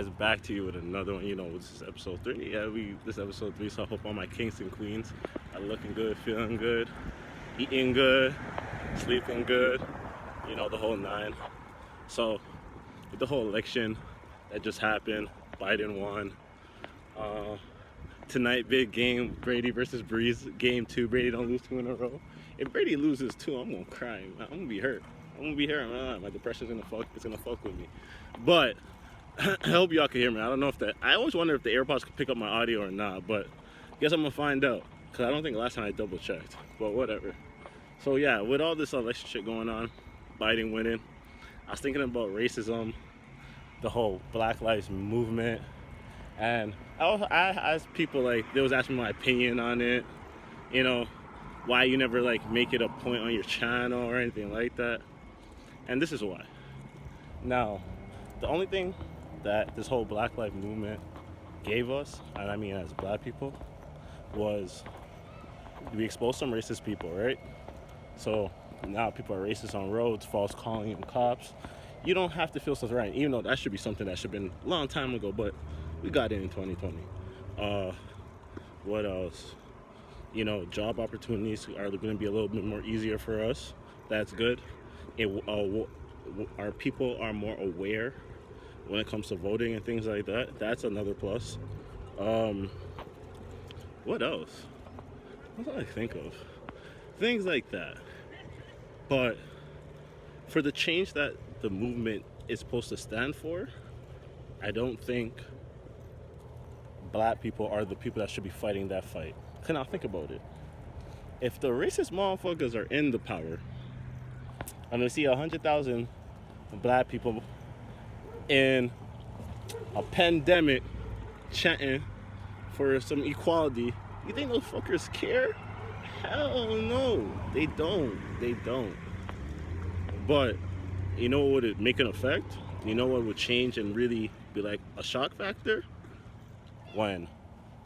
guys back to you with another one. This is episode 3. Yeah, this is episode 3. So I hope all my kings and queens are looking good, feeling good, eating good, sleeping good. The whole nine. So with the whole election that just happened, Biden won. Tonight, big game, Brady versus Breeze. Game 2, Brady don't lose 2 in a row. If Brady loses 2, I'm gonna cry. I'm gonna be hurt. My depression's gonna fuck with me. But I hope y'all can hear me. I don't know I always wonder if the AirPods can pick up my audio or not, but guess I'm gonna find out. Cause I don't think last time I double checked, but whatever. So yeah, with all this election shit going on, Biden winning, I was thinking about racism, the whole Black Lives Movement, and I asked people, they was asking my opinion on it, why you never make it a point on your channel or anything like that. And this is why. Now, the only thing that this whole Black Lives Movement gave us, and I mean as black people, was we exposed some racist people, right? So now people are racist on roads, false calling them cops. You don't have to feel self-right, even though that should be something that should have been a long time ago, but we got it in 2020. What else? Job opportunities are going to be a little bit more easier for us. That's good. Our people are more aware when it comes to voting and things like that. That's another plus. What else? What do I think of? Things like that. But for the change that the movement is supposed to stand for, I don't think black people are the people that should be fighting that fight. Now think about it. If the racist motherfuckers are in the power, and we see 100,000 black people in a pandemic chanting for some equality, you think those fuckers care? Hell no, they don't. But you know what would make an effect? You know what would change and really be like a shock factor? When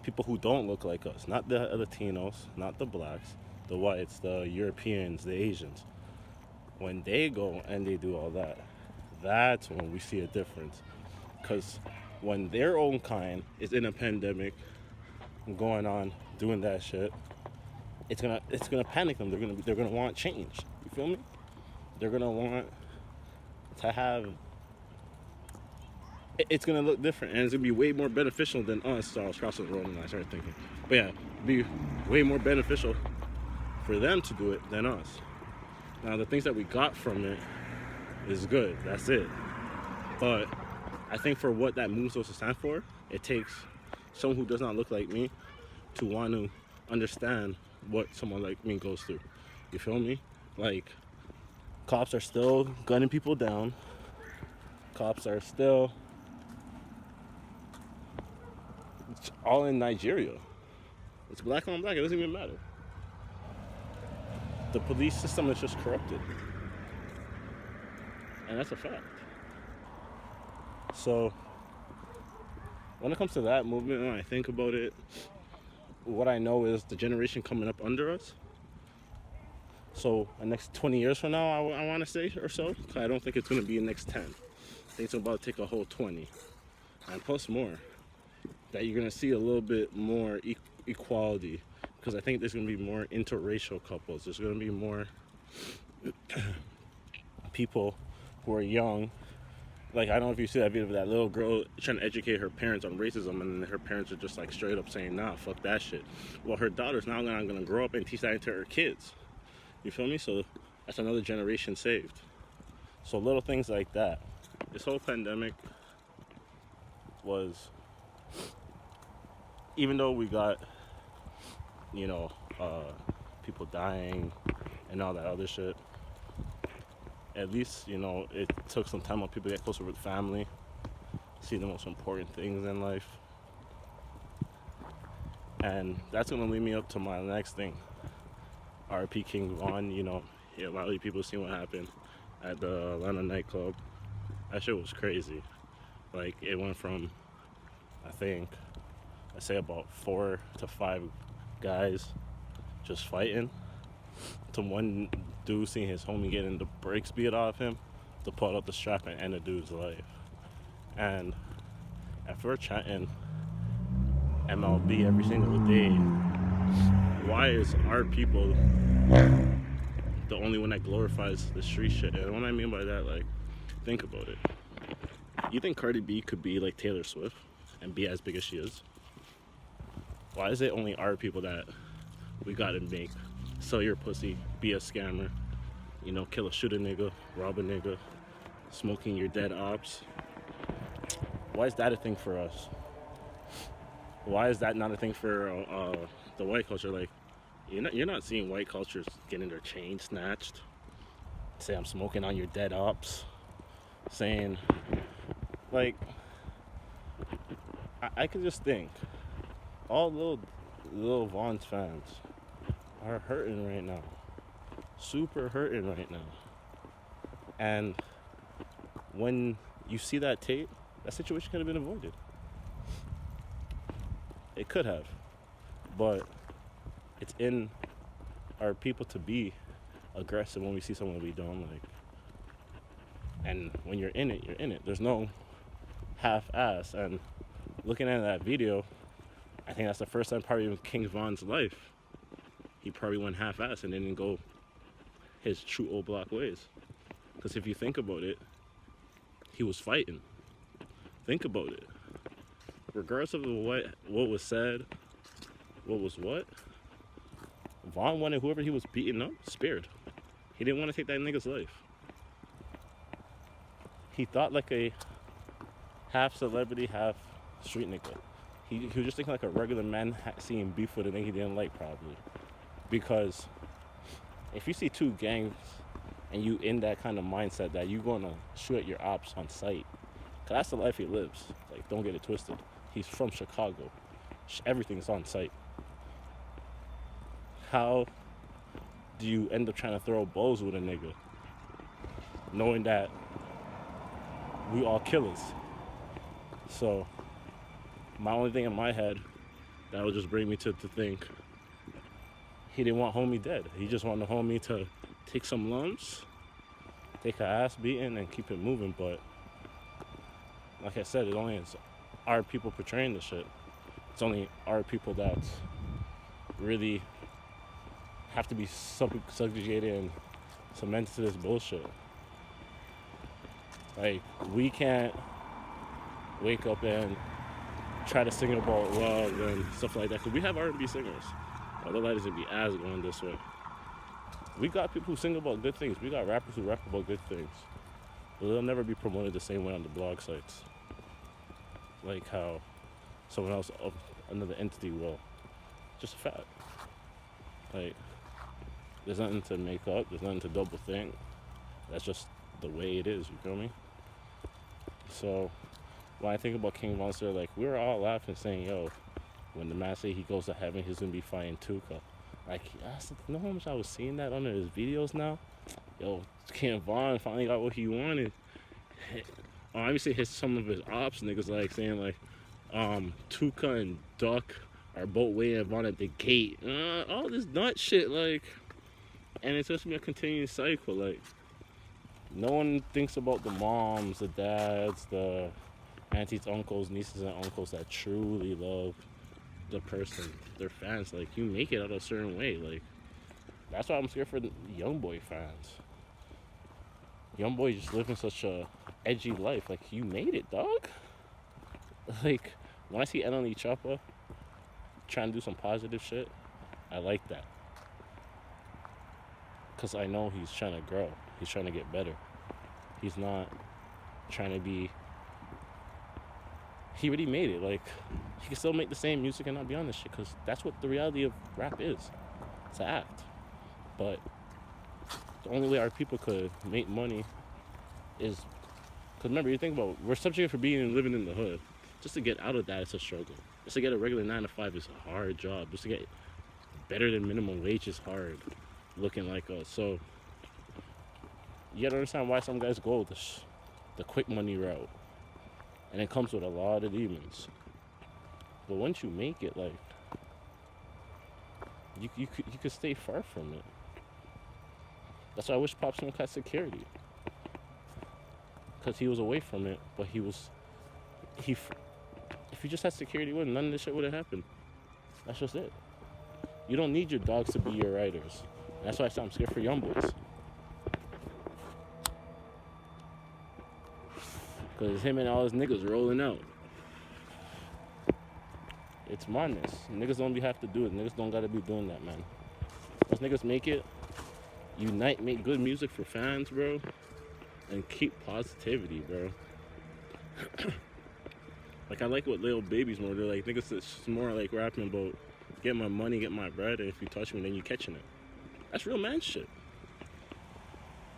people who don't look like us, not the Latinos, not the blacks, the whites, the Europeans, the Asians, when they go and they do all that, that's when we see a difference. Because when their own kind is in a pandemic, going on, doing that shit, it's gonna panic them. They're gonna want change. You feel me? They're gonna want to have. It's gonna look different, and it's gonna be way more beneficial than us. So I was crossing the road and I started thinking, but yeah, it'd be way more beneficial for them to do it than us. Now the things that we got from it is good. That's it. But I think for what that move's supposed to stand for, it takes someone who does not look like me to want to understand what someone like me goes through. You feel me? Cops are still gunning people down. Cops are still all in Nigeria. It's black on black. It doesn't even matter. The police system is just corrupted. And that's a fact. So when it comes to that movement, when I think about it, what I know is the generation coming up under us. So the next 20 years from now, I want to say, or so, because I don't think it's going to be the next 10. I think it's about to take a whole 20 and plus more, that you're going to see a little bit more equality, because I think there's going to be more interracial couples. There's going to be more people who are young. I don't know if you see that video of that little girl trying to educate her parents on racism, and her parents are just straight up saying, nah, fuck that shit. Well, her daughter's now going to grow up and teach that into her kids. You feel me? So that's another generation saved. So little things like that. This whole pandemic was, even though we got, people dying and all that other shit, at least, it took some time on people to get closer with family, see the most important things in life. And that's going to lead me up to my next thing. RP King Von, a lot of people seen what happened at the Atlanta nightclub. That shit was crazy. It went from, I say about 4 to 5 guys just fighting, to one dude seeing his homie getting the brakes beat off him to pull out the strap and end the dude's life. And if we're chatting MLB every single day, why is our people the only one that glorifies the street shit? And what I mean by that, like, think about it. You think Cardi B could be like Taylor Swift and be as big as she is? Why is it only our people that we gotta make sell your pussy, be a scammer, you know, kill a shoot a nigga, rob a nigga, smoking your dead ops? Why is that a thing for us? Why is that not a thing for the white culture? Like, you're not seeing white cultures getting their chain snatched, say I'm smoking on your dead ops, saying, like, I could just think all little Vaughn's fans are hurting right now, super hurting right now. And when you see that tape, that situation could have been avoided. It could have, but it's in our people to be aggressive when we see someone we don't like. And when you're in it, you're in it. There's no half-ass. And looking at that video, I think that's the first time probably in King Von's life he probably went half-ass and didn't go his true old block ways. Because if you think about it, he was fighting. Think about it. Regardless of what was said, what, Vaughn wanted whoever he was beating up spared. He didn't want to take that nigga's life. He thought like a half celebrity, half street nigga. He was just thinking like a regular man seeing beef with a nigga he didn't like, probably. Because if you see two gangs and you in that kind of mindset that you're gonna shoot at your ops on sight, cause that's the life he lives. Like, don't get it twisted. He's from Chicago. Everything's on sight. How do you end up trying to throw balls with a nigga knowing that we all killers? So my only thing in my head that would just bring me to think he didn't want homie dead. He just wanted the homie to take some lumps, take an ass beating, and keep it moving. But like I said, it only is our people portraying the shit. It's only our people that really have to be subjugated and cemented to this bullshit. Like, we can't wake up and try to sing about love and stuff like that, because we have R&B singers. Otherwise it'd be as going this way. We got people who sing about good things. We got rappers who rap about good things. But they'll never be promoted the same way on the blog sites. Like how someone else, another entity will. Just a fact. Like, there's nothing to make up. There's nothing to double think. That's just the way it is, you feel me? So when I think about King Monster, like, we were all laughing saying, yo, when the man say he goes to heaven, he's gonna be fighting Tuka. Like, you know how much I was seeing that under his videos now? Yo, King Von finally got what he wanted. Obviously, some of his ops niggas like saying like, Tuka and Duck are both waiting Von at the gate. All this nut shit, like, and it's just gonna be a continuing cycle. Like, no one thinks about the moms, the dads, the aunties, uncles, nieces, and uncles that truly love the person, their fans. Like, you make it out a certain way. Like, that's why I'm scared for the YoungBoy fans. YoungBoy just living such a edgy life. Like, you made it, dog. Like, when I see NLE Choppa trying to do some positive shit, I like that. Because I know he's trying to grow. He's trying to get better. He's not trying to be... He already made it. Like, he can still make the same music and not be on this shit, because that's what the reality of rap is. It's an act. But the only way our people could make money is... Because remember, you think about, we're subject for being and living in the hood. Just to get out of that, it's a struggle. Just to get a regular 9-to-5 is a hard job. Just to get better than minimum wage is hard, looking like us. So you gotta understand why some guys go the quick money route. And it comes with a lot of demons. But once you make it, like, you could stay far from it. That's why I wish Pop Smoke had security. Because he was away from it, but he If you just had security with him, none of this shit would have happened. That's just it. You don't need your dogs to be your riders. That's why I said I'm scared for young boys. Because him and all his niggas rolling out. It's madness. Niggas don't have to do it. Niggas don't gotta be doing that, man. Once niggas make it, unite, make good music for fans, bro. And keep positivity, bro. Like, I like what Lil Baby's more. They're like, niggas, it's more like rapping about get my money, get my bread, and if you touch me, then you catching it. That's real man shit.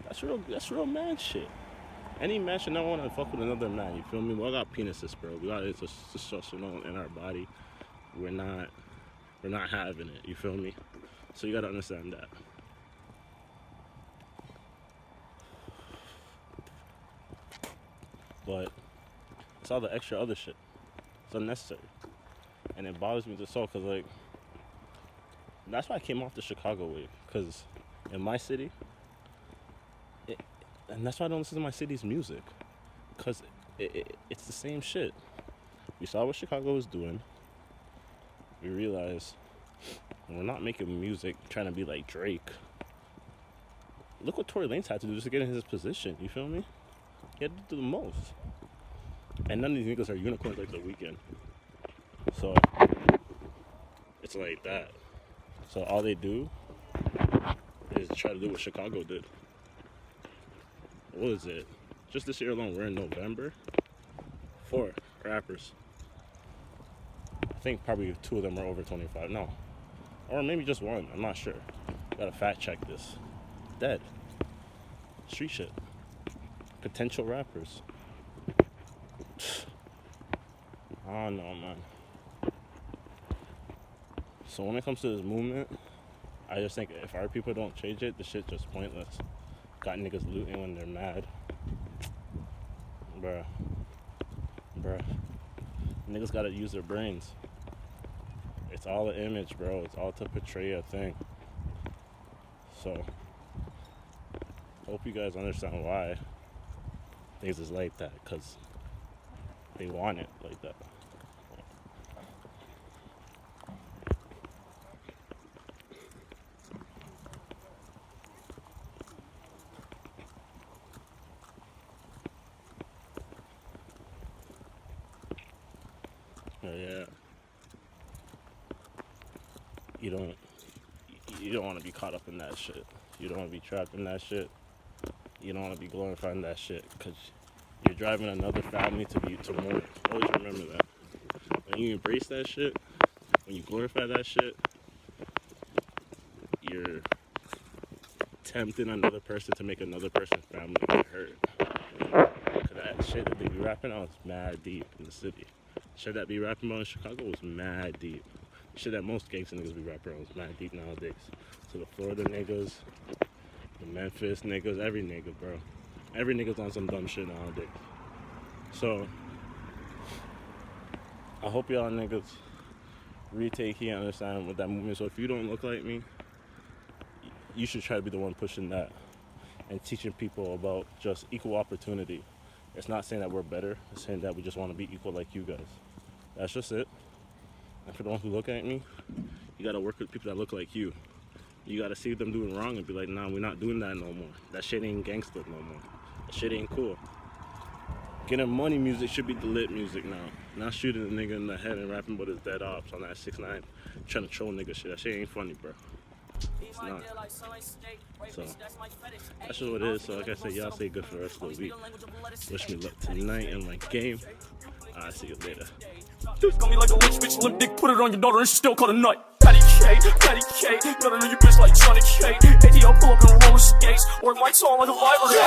That's real man shit. Any man should not want to fuck with another man, you feel me? We all got penises, bro. We got it's just in our body. We're not having it, you feel me? So you gotta understand that. But it's all the extra other shit. It's unnecessary. And it bothers me to so, cause like, that's why I came off the Chicago wave. Cause in my city, and that's why I don't listen to my city's music. Cause it's the same shit. We saw what Chicago was doing. We realized we're not making music trying to be like Drake. Look what Tory Lanez had to do just to get in his position, you feel me? He had to do the most. And none of these niggas are unicorns like The Weeknd. So, it's like that. So all they do is try to do what Chicago did. What is it? Just this year alone, we're in November. 4 rappers. I think probably 2 of them are over 25. No. Or maybe just 1. I'm not sure. Gotta fact check this. Dead. Street shit. Potential rappers. I don't know, man. So when it comes to this movement, I just think if our people don't change it, the shit's just pointless. Got niggas looting when they're mad. Bruh. Niggas gotta use their brains. It's all an image, bro. It's all to portray a thing. So, hope you guys understand why things is like that, because they want it like that. Yeah. You don't want to be caught up in that shit. You don't want to be trapped in that shit. You don't want to be glorifying that shit, because you're driving another family to more. Always remember that. When you embrace that shit, when you glorify that shit, you're tempting another person to make another person's family get hurt. Because that shit that they be rapping on is mad deep in the city. Shit that be rapping about in Chicago was mad deep. Shit that most gangster niggas be rapping on is mad deep nowadays. So the Florida niggas, the Memphis niggas, every nigga, bro. Every nigga's on some dumb shit nowadays. So, I hope y'all niggas retake here and understand what that movement. So if you don't look like me, you should try to be the one pushing that and teaching people about just equal opportunity. It's not saying that we're better. It's saying that we just want to be equal like you guys. That's just it. And for the ones who look at me, you gotta work with people that look like you. You gotta see them doing wrong and be like, nah, we're not doing that no more. That shit ain't gangster no more. That shit ain't cool. Getting money music should be the lit music now. Not shooting a nigga in the head and rapping about his dead ops on that 6ix9ine trying to troll nigga shit. That shit ain't funny, bro. It's not. So, that's just what it is. So, like I said, y'all stay good for the rest of the week. Wish me luck tonight in my game. I'll see you later. Got me like a rich bitch, limp dick, put it on your daughter and she still call it nut. Patty K, got it on your bitch like Johnny K. ATL pull up in roller skates, or lights on like a library.